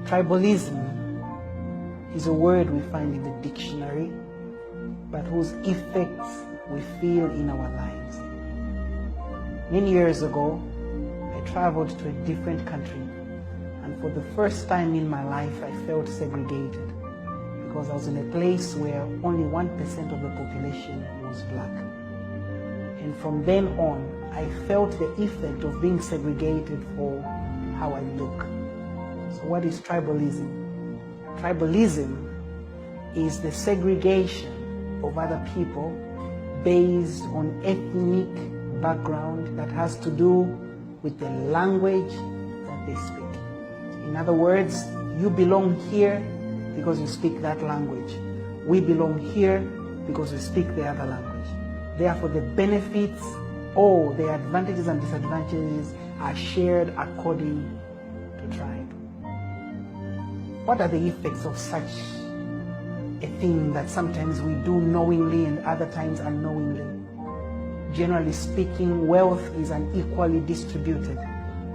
Tribalism is a word we find in the dictionary, but whose effects we feel in our lives. Many years ago, I traveled to a different country, and for the first time in my life, I felt segregated because I was in a place where only 1% of the population was black. And from then on, I felt the effect of being segregated for how I look. So what is tribalism? Tribalism is the segregation of other people based on ethnic background that has to do with the language that they speak. In other words, you belong here because you speak that language. We belong here because we speak the other language. Therefore, the benefits or the advantages and disadvantages are shared according to tribe. What are the effects of such a thing that sometimes we do knowingly and other times unknowingly? Generally speaking, wealth is unequally distributed.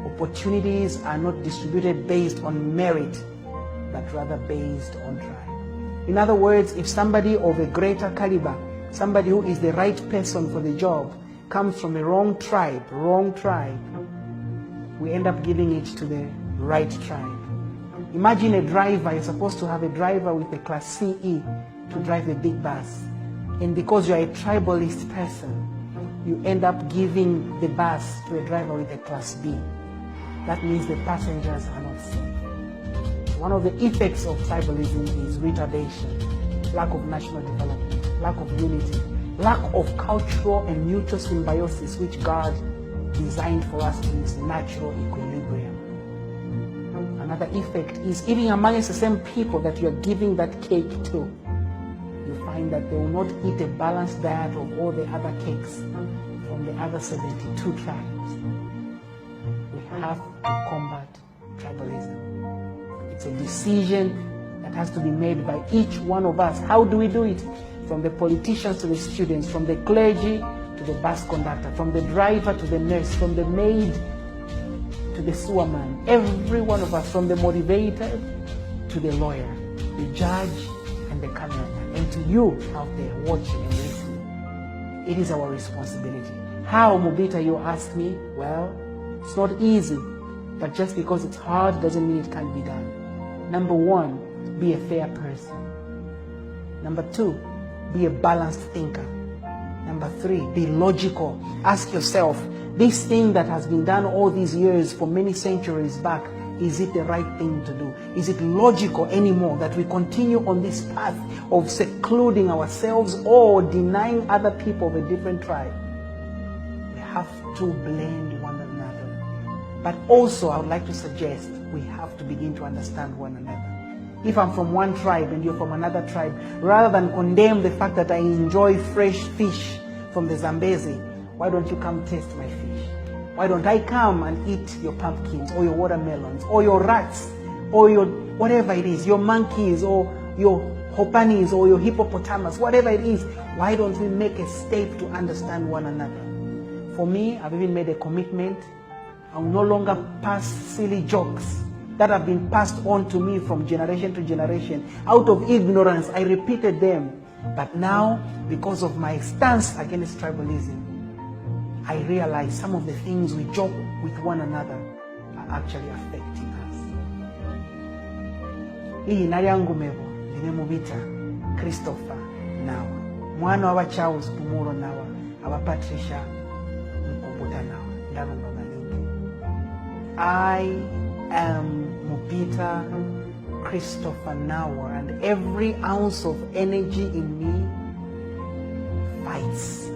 Opportunities are not distributed based on merit, but rather based on tribe. In other words, if somebody of a greater caliber, somebody who is the right person for the job, comes from a wrong tribe, we end up giving it to the right tribe. Imagine a driver, you're supposed to have a driver with a class CE to drive a big bus. And because you're a tribalist person, you end up giving the bus to a driver with a class B. That means the passengers are not safe. One of the effects of tribalism is retardation, lack of national development, lack of unity, lack of cultural and mutual symbiosis, which God designed for us in His natural equilibrium. Another effect is even amongst the same people that you are giving that cake to, you find that they will not eat a balanced diet of all the other cakes from the other 72 tribes. We have to combat tribalism. It's a decision that has to be made by each one of us. How do we do it? From the politicians to the students, from the clergy to the bus conductor, from the driver to the nurse, from the maid to the sewerman, every one of us, from the motivator to the lawyer, the judge and the cameraman, and to you out there watching and listening. It is our responsibility. How, Mubita, you ask me? Well, it's not easy, but just because it's hard doesn't mean it can't be done. Number one, be a fair person. Number two, be a balanced thinker. Number three, be logical. Ask yourself, this thing that has been done all these years for many centuries back, is it the right thing to do? Is it logical anymore that we continue on this path of secluding ourselves or denying other people of a different tribe? We have to blend one another. But also, I would like to suggest we have to begin to understand one another. If I'm from one tribe and you're from another tribe, rather than condemn the fact that I enjoy fresh fish from the Zambezi, why don't you come taste my fish? Why don't I come and eat your pumpkins or your watermelons or your rats or your whatever it is, your monkeys or your hopanis or your hippopotamus, whatever it is. Why don't we make a step to understand one another? For me, I've even made a commitment. I will no longer pass silly jokes that have been passed on to me from generation to generation. Out of ignorance, I repeated them. But now, because of my stance against tribalism, I realize some of the things we joke with one another are actually affecting us. Hii nali yangu mevo, nime Mubita, Christopher Nawa. Mwana wa Charles Pumuro Nawa, awa Patricia Mubita Nawa. Ndalo ndo nalingi. I am Mubita Christopher Nawa, and every ounce of energy in me fights